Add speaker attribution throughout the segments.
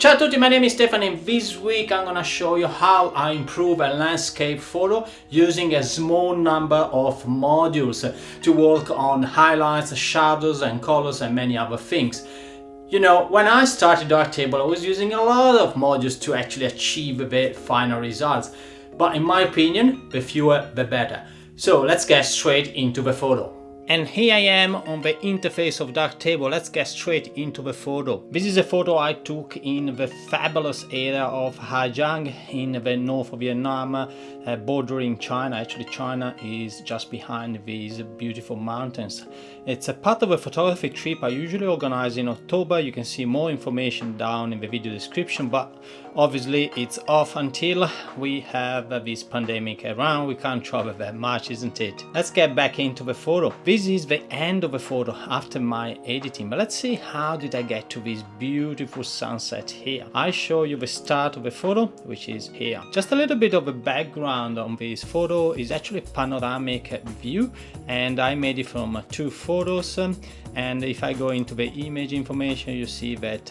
Speaker 1: Ciao a tutti, my name is Stefan and this week I'm gonna show you how I improve a landscape photo using a small number of modules to work on highlights, shadows and colors and many other things. You know, when I started Darktable I was using a lot of modules to actually achieve the final results. But in my opinion, the fewer the better. So let's get straight into the photo. And here I am on the interface of Darktable. Let's get straight into the photo. This is a photo I took in the fabulous area of Hà Giang in the north of Vietnam, bordering China. Actually, China is just behind these beautiful mountains. It's a part of a photography trip I usually organize in October. You can see more information down in the video description, but obviously it's off until we have this pandemic around. We can't travel that much, isn't it? Let's get back into the photo. This is the end of the photo after my editing, but let's see how did I get to this beautiful sunset here. I show you the start of the photo, which is here. Just a little bit of a background on this photo is actually a panoramic view, and I made it from two photos. And if I go into the image information, you see that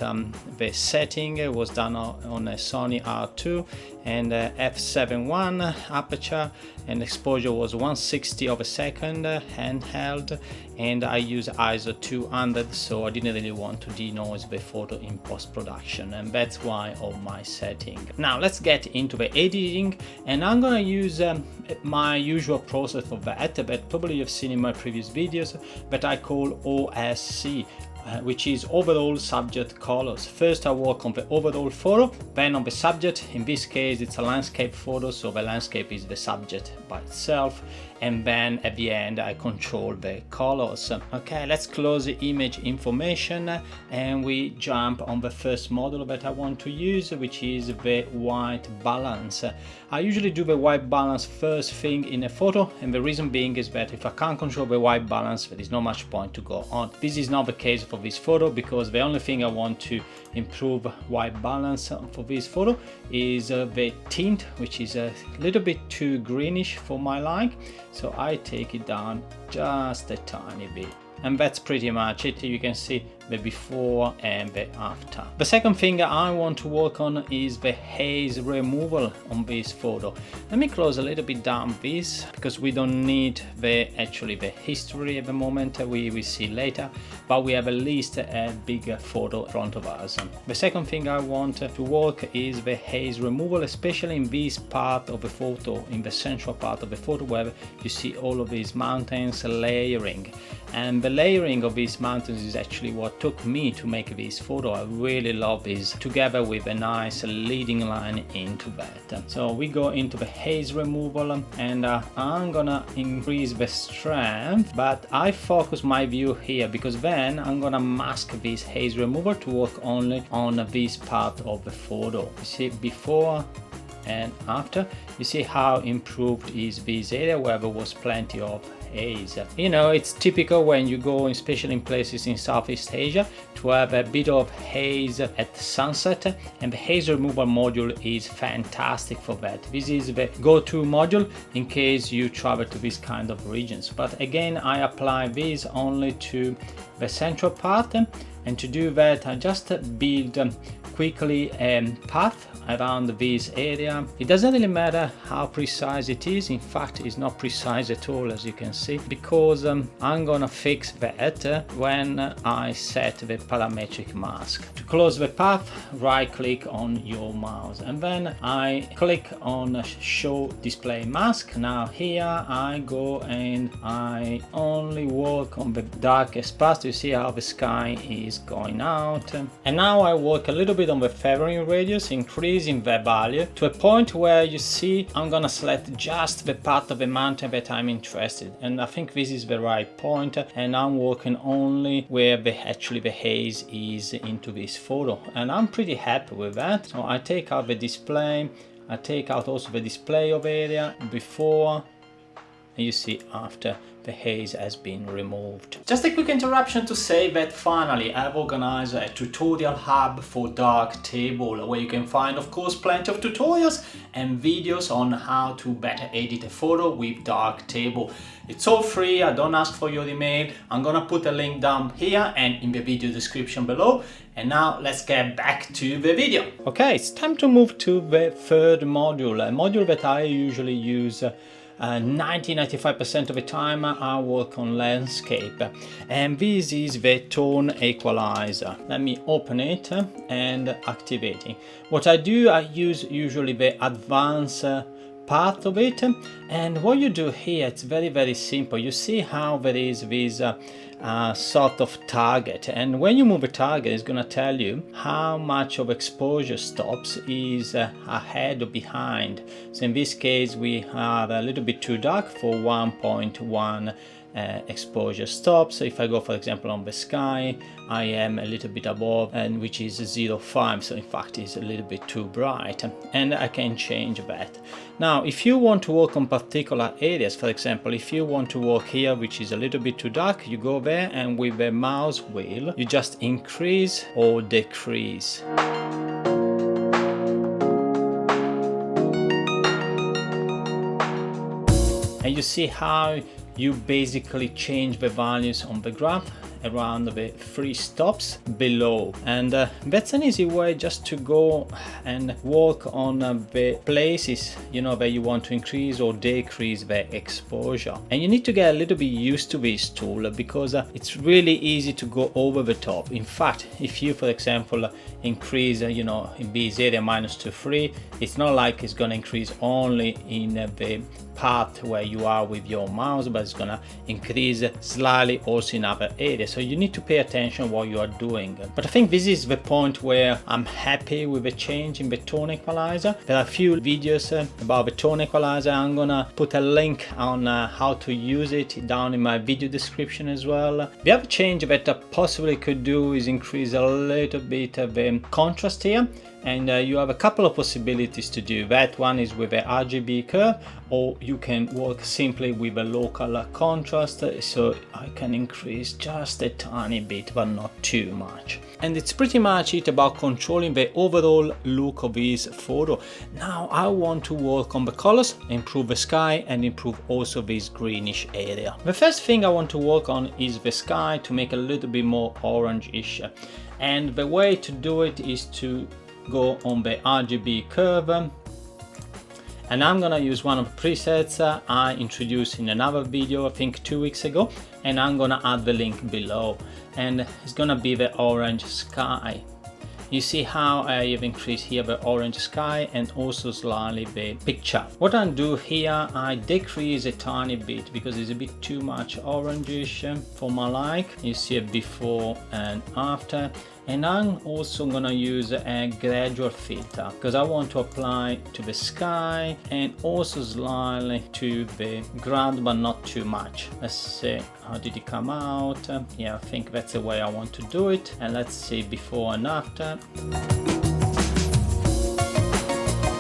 Speaker 1: the setting was done on a Sony R2 and f7.1 aperture, and exposure was 1/60 of a second handheld, and I use ISO 200, so I didn't really want to denoise the photo in post-production, and that's why of my setting. Now let's get into the editing, and I'm gonna use my usual process for that probably you've seen in my previous videos, that I call OSC, which is overall subject colors. First I work on the overall photo, then on the subject. In this case it's a landscape photo, so the landscape is the subject by itself, and then at the end I control the colors. Okay, let's close the image information and we jump on the first model that I want to use, which is the white balance. I usually do the white balance first thing in a photo, and the reason being is that if I can't control the white balance, there is not much point to go on. This is not the case for this photo, because the only thing I want to improve white balance for this photo is the tint, which is a little bit too greenish for my like, so I take it down just a tiny bit. And that's pretty much it. You can see the before and the after. The second thing I want to work on is the haze removal on this photo. Let me close a little bit down this, because we don't need the history at the moment. We will see later, but we have at least a bigger photo in front of us. The second thing I want to work is the haze removal, especially in this part of the photo, in the central part of the photo, where you see all of these mountains layering. And the layering of these mountains is actually what took me to make this photo. I really love this, together with a nice leading line into that. So we go into the haze removal, and I'm gonna increase the strength, but I focus my view here, because then I'm gonna mask this haze removal to work only on this part of the photo. You see before and after, you see how improved is this area where there was plenty of haze. You know, it's typical when you go, especially in places in Southeast Asia, to have a bit of haze at sunset, and the haze removal module is fantastic for that. This is the go-to module in case you travel to these kind of regions. But again, I apply this only to the central part, and to do that I just build quickly a path around this area. It doesn't really matter how precise it is. In fact, it's not precise at all, as you can see, because I'm gonna fix that when I set the parametric mask. To close the path, right click on your mouse, and then I click on show display mask. Now here I go and I only work on the darkest part. You see how the sky is going out, and now I work a little bit on the feathering radius, increasing the value to a point where you see I'm gonna select just the part of the mountain that I'm interested, and I think this is the right point, and I'm working only where the haze is into this photo, and I'm pretty happy with that. So I take out the display, I take out also the display of area before and you see after the haze has been removed. Just a quick interruption to say that finally I've organized a tutorial hub for Darktable, where you can find, of course, plenty of tutorials and videos on how to better edit a photo with Darktable. It's all free, I don't ask for your email. I'm gonna put a link down here and in the video description below. And now let's get back to the video. Okay, it's time to move to the third module, a module that I usually use 90-95% of the time. I work on landscape, and this is the tone equalizer. Let me open it and activate it. What I do, I use usually the advanced part of it, and what you do here, it's very simple. You see how there is this sort of target, and when you move a target, it's going to tell you how much of exposure stops is ahead or behind. So in this case we are a little bit too dark for 1.1 exposure stop. So if I go, for example, on the sky, I am a little bit above, and which is 0.5, so in fact it's a little bit too bright, and I can change that. Now if you want to work on particular areas, for example, if you want to work here which is a little bit too dark, you go there and with the mouse wheel you just increase or decrease. And you see how you basically change the values on the graph around the 3 stops below, and that's an easy way just to go and work on the places, you know, where you want to increase or decrease the exposure. And you need to get a little bit used to this tool, because it's really easy to go over the top. In fact, if you, for example, increase in this area -3, it's not like it's going to increase only in the part where you are with your mouse, but it's going to increase slightly also in other areas. So you need to pay attention what you are doing. But I think this is the point where I'm happy with the change in the tone equalizer. There are a few videos about the tone equalizer. I'm gonna put a link on how to use it down in my video description as well. The other change that I possibly could do is increase a little bit of the contrast here. And you have a couple of possibilities to do that. One is with a RGB curve, or you can work simply with a local contrast. So I can increase just a tiny bit, but not too much. And it's pretty much it about controlling the overall look of this photo. Now I want to work on the colors, improve the sky, and improve also this greenish area. The first thing I want to work on is the sky, to make a little bit more orange-ish. And the way to do it is to go on the RGB curve, and I'm gonna use one of the presets I introduced in another video, I think 2 weeks ago, and I'm gonna add the link below, and it's gonna be the orange sky. You see how I have increased here the orange sky and also slightly the picture. What I do here, I decrease a tiny bit because it's a bit too much orangish for my like. You see it before and after. And I'm also gonna use a gradual filter because I want to apply to the sky and also slightly to the ground, but not too much. Let's see, how did it come out? Yeah, I think that's the way I want to do it. And let's see before and after.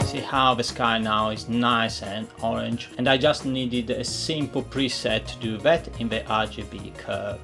Speaker 1: See how the sky now is nice and orange, and I just needed a simple preset to do that in the RGB curve.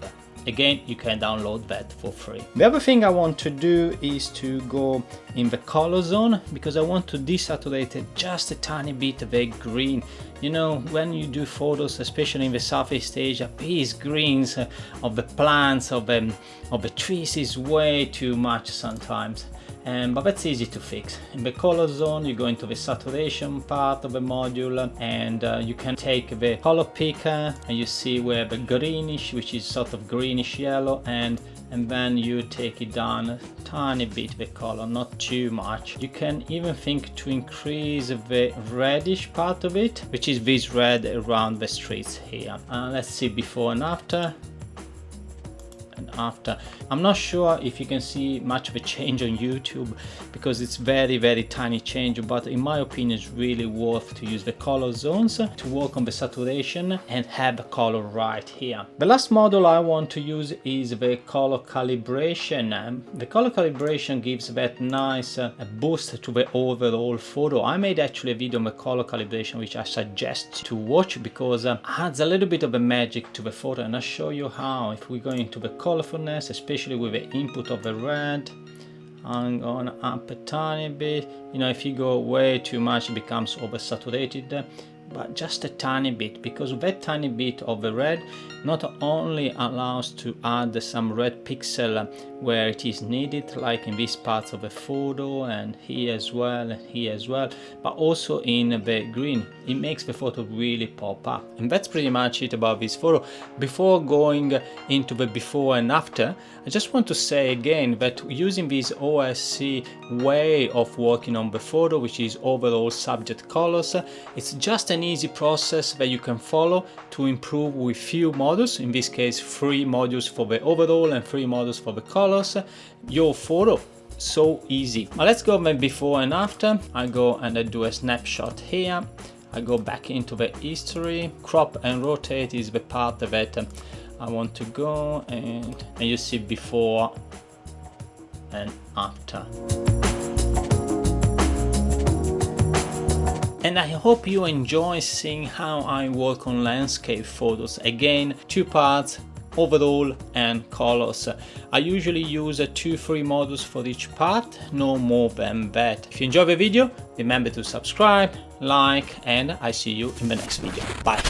Speaker 1: Again, you can download that for free. The other thing I want to do is to go in the color zone, because I want to desaturate just a tiny bit of the green. You know, when you do photos, especially in the Southeast Asia, these greens of the plants, of the trees is way too much sometimes. But that's easy to fix. In the color zone, you go into the saturation part of the module, and you can take the color picker and you see where the greenish, which is sort of greenish yellow, and then you take it down a tiny bit the color, not too much. You can even think to increase the reddish part of it, which is this red around the streets here. Let's see before and after. and after. I'm not sure if you can see much of a change on YouTube because it's very tiny change, but in my opinion it's really worth to use the color zones to work on the saturation and have the color right here. The last model I want to use is the color calibration. The color calibration gives that nice boost to the overall photo. I made actually a video on the color calibration which I suggest to watch because it adds a little bit of a magic to the photo, and I'll show you how. If we go into the colorfulness, especially with the input of the red, I'm going up a tiny bit. You know, if you go way too much it becomes oversaturated, but just a tiny bit, because that tiny bit of the red not only allows to add some red pixel where it is needed, like in these parts of the photo and here as well and here as well, but also in the green. It makes the photo really pop up. And that's pretty much it about this photo. Before going into the before and after, I just want to say again that using this OSC way of working on the photo, which is overall subject colors, it's just an easy process that you can follow to improve with few modules, in this case 3 modules for the overall and 3 modules for the colors, your photo. So easy. Now let's go then before and after. I go and I do a snapshot here. I go back into the history. Crop and rotate is the part that I want to go, and you see before and after. And I hope you enjoy seeing how I work on landscape photos. Again, 2 parts, overall and colors. I usually use 2-3 modules for each part, no more than that. If you enjoy the video, remember to subscribe, like, and I see you in the next video. Bye.